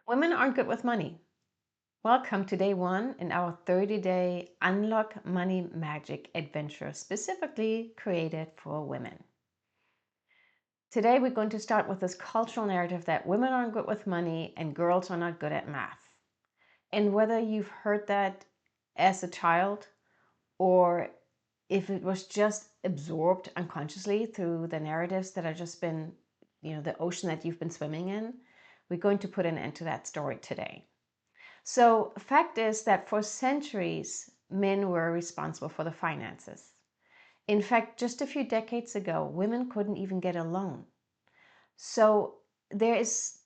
Women aren't good with money. Welcome to day one in our 30-day Unlock Money Magic adventure, specifically created for women. Today, we're going to start with this cultural narrative that women aren't good with money and girls are not good at math. And whether you've heard that as a child or if it was just absorbed unconsciously through the narratives that have just been, the ocean that you've been swimming in, we're going to put an end to that story today. So, fact is that for centuries, men were responsible for the finances. In fact, just a few decades ago, women couldn't even get a loan. So, it's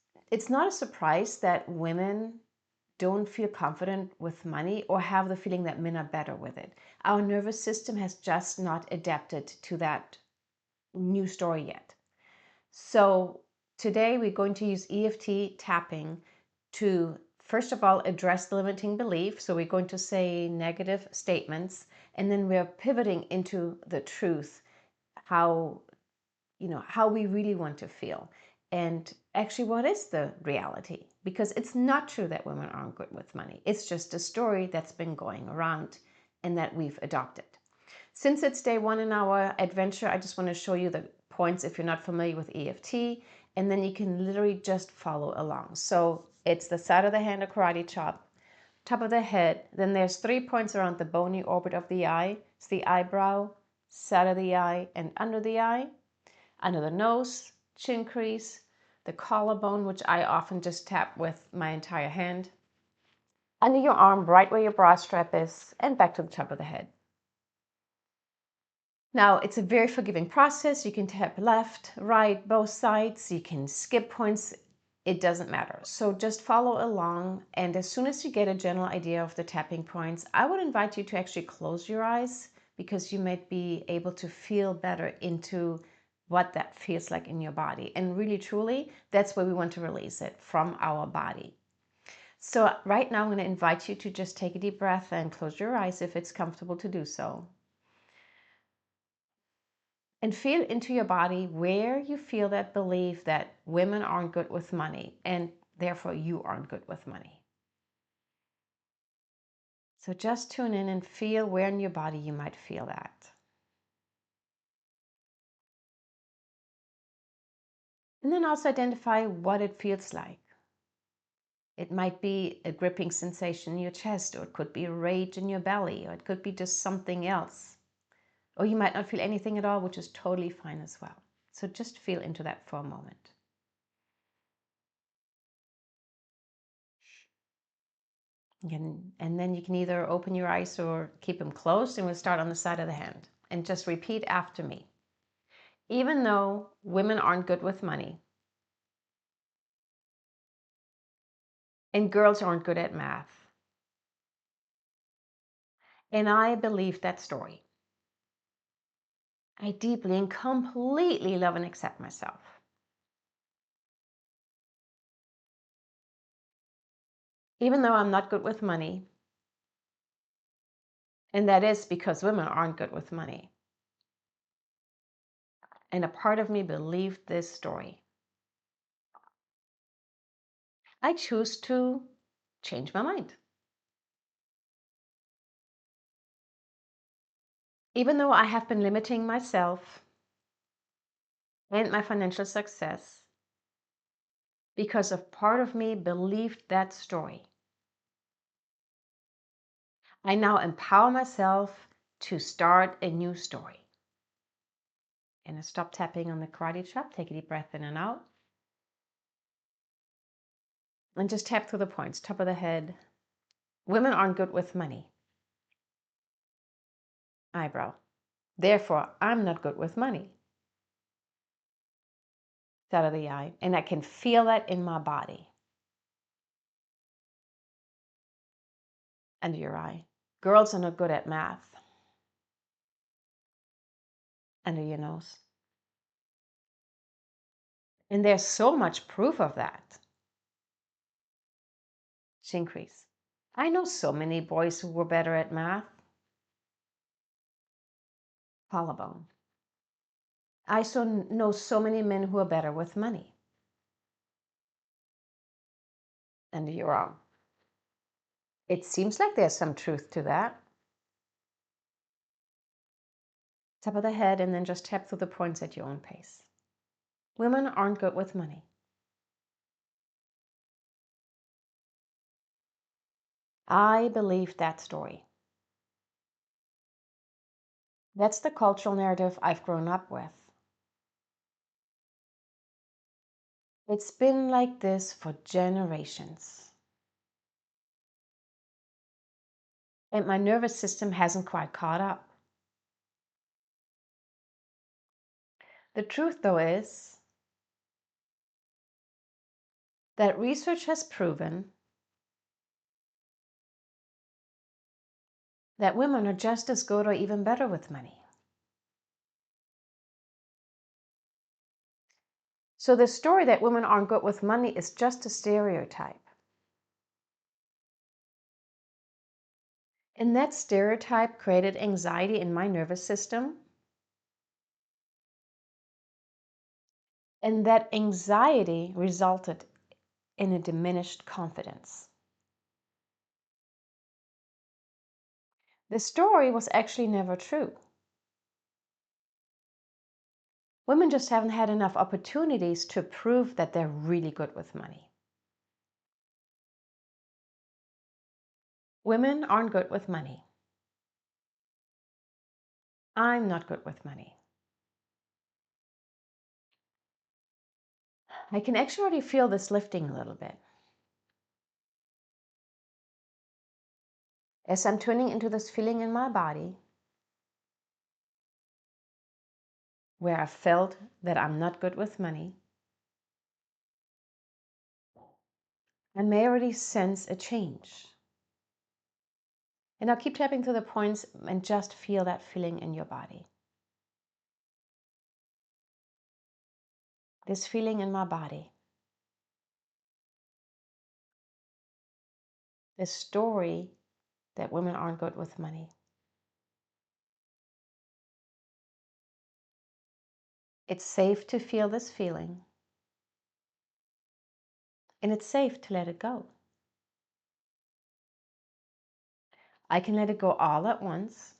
not a surprise that women don't feel confident with money or have the feeling that men are better with it. Our nervous system has just not adapted to that new story yet. So, today we're going to use EFT tapping to first of all address the limiting belief. So we're going to say negative statements, and then we're pivoting into the truth, how we really want to feel, and actually what is the reality, because it's not true that women aren't good with money. It's just a story that's been going around and that we've adopted. Since it's day one in our adventure, I just want to show you the points if you're not familiar with EFT, and then you can literally just follow along. So it's the side of the hand, a karate chop, top of the head, then there's 3 points around the bony orbit of the eye. It's the eyebrow, side of the eye, and under the eye, under the nose, chin crease, the collarbone, which I often just tap with my entire hand, under your arm, right where your bra strap is, and back to the top of the head. Now, it's a very forgiving process. You can tap left, right, both sides. You can skip points. It doesn't matter. So just follow along. And as soon as you get a general idea of the tapping points, I would invite you to actually close your eyes, because you might be able to feel better into what that feels like in your body. And really, truly, that's where we want to release it, from our body. So right now, I'm going to invite you to just take a deep breath and close your eyes if it's comfortable to do so. And feel into your body where you feel that belief that women aren't good with money and therefore you aren't good with money. So just tune in and feel where in your body you might feel that. And then also identify what it feels like. It might be a gripping sensation in your chest, or it could be a rage in your belly, or it could be just something else. Or you might not feel anything at all, which is totally fine as well. So just feel into that for a moment. And then you can either open your eyes or keep them closed, and we'll start on the side of the hand. And just repeat after me. Even though women aren't good with money, and girls aren't good at math, and I believe that story, I deeply and completely love and accept myself. Even though I'm not good with money, and that is because women aren't good with money. And a part of me believed this story. I choose to change my mind. Even though I have been limiting myself and my financial success because of part of me believed that story, I now empower myself to start a new story. And stop tapping on the karate chop. Take a deep breath in and out. And just tap through the points. Top of the head. Women aren't good with money. Eyebrow. Therefore, I'm not good with money. Side of the eye. And I can feel that in my body. Under your eye. Girls are not good at math. Under your nose. And there's so much proof of that. Chin crease. I know so many boys who were better at math. Collarbone. I know so many men who are better with money. and you're wrong. It seems like there's some truth to that. Top of the head and then just tap through the points at your own pace. Women aren't good with money. I believe that story. That's the cultural narrative I've grown up with. It's been like this for generations. And my nervous system hasn't quite caught up. The truth, though, is that research has proven that women are just as good or even better with money. So the story that women aren't good with money is just a stereotype. And that stereotype created anxiety in my nervous system. And that anxiety resulted in a diminished confidence. The story was actually never true. Women just haven't had enough opportunities to prove that they're really good with money. Women aren't good with money. I'm not good with money. I can actually already feel this lifting a little bit. As I'm tuning into this feeling in my body, where I felt that I'm not good with money, I may already sense a change. And I'll keep tapping through the points and just feel that feeling in your body. This feeling in my body. This story that women aren't good with money. It's safe to feel this feeling. And it's safe to let it go. I can let it go all at once.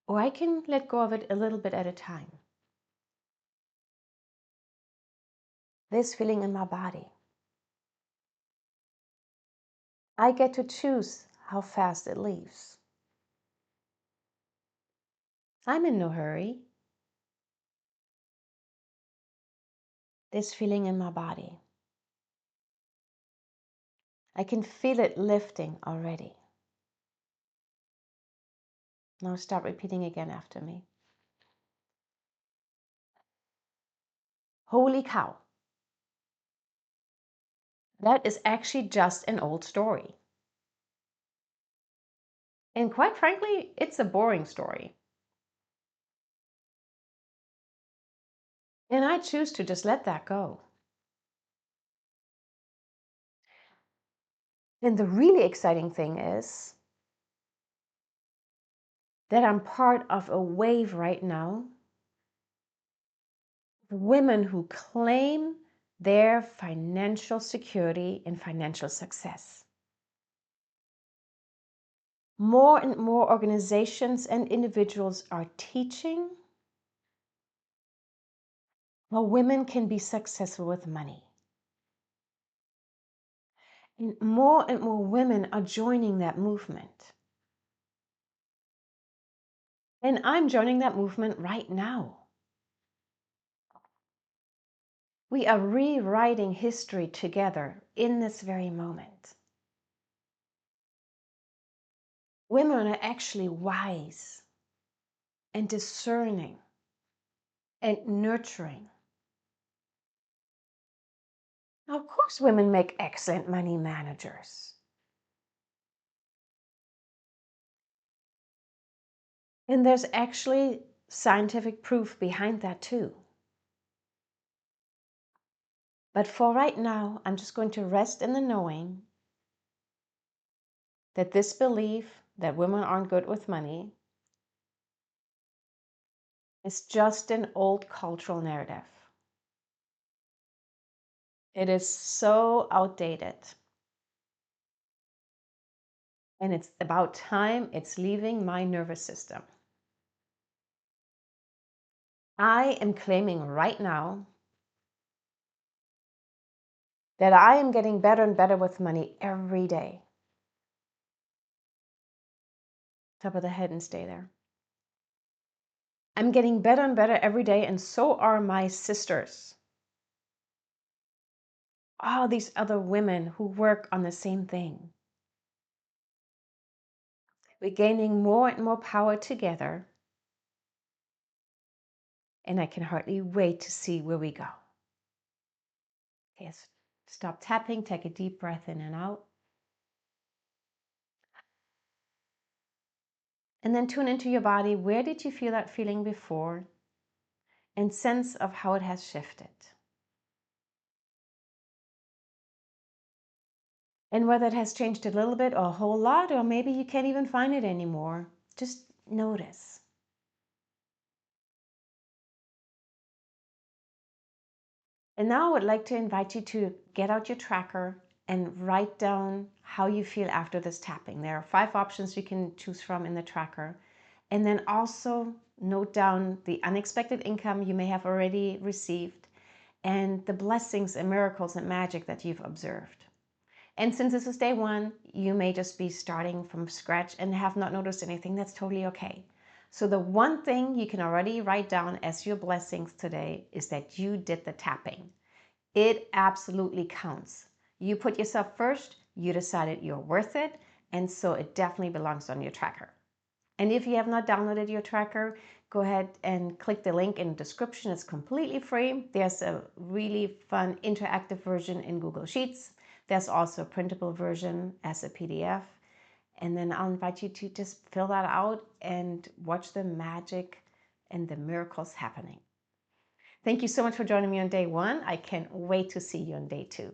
Or I can let go of it a little bit at a time. This feeling in my body. I get to choose how fast it leaves. I'm in no hurry. This feeling in my body. I can feel it lifting already. Now start repeating again after me. Holy cow. That is actually just an old story. And quite frankly, it's a boring story. And I choose to just let that go. And the really exciting thing is that I'm part of a wave right now of women who claim their financial security and financial success. More and more organizations and individuals are teaching how women can be successful with money. And more women are joining that movement. And I'm joining that movement right now. We are rewriting history together in this very moment. Women are actually wise and discerning and nurturing. Now, of course, women make excellent money managers. And there's actually scientific proof behind that too. But for right now, I'm just going to rest in the knowing that this belief that women aren't good with money is just an old cultural narrative. It is so outdated. And it's about time it's leaving my nervous system. I am claiming right now that I am getting better and better with money every day. Top of the head and stay there. I'm getting better and better every day, and so are my sisters. All these other women who work on the same thing. We're gaining more and more power together, and I can hardly wait to see where we go. Okay, stop tapping, take a deep breath in and out. And then tune into your body. Where did you feel that feeling before? And sense of how it has shifted. And whether it has changed a little bit or a whole lot, or maybe you can't even find it anymore. Just notice. And now I would like to invite you to get out your tracker and write down how you feel after this tapping. There are 5 options you can choose from in the tracker. And then also note down the unexpected income you may have already received and the blessings and miracles and magic that you've observed. And since this is day 1, you may just be starting from scratch and have not noticed anything. That's totally okay. So the one thing you can already write down as your blessings today is that you did the tapping. It absolutely counts. You put yourself first, you decided you're worth it, and so it definitely belongs on your tracker. And if you have not downloaded your tracker, go ahead and click the link in the description. It's completely free. There's a really fun interactive version in Google Sheets. There's also a printable version as a PDF. And then I'll invite you to just fill that out and watch the magic and the miracles happening. Thank you so much for joining me on day 1. I can't wait to see you on day 2.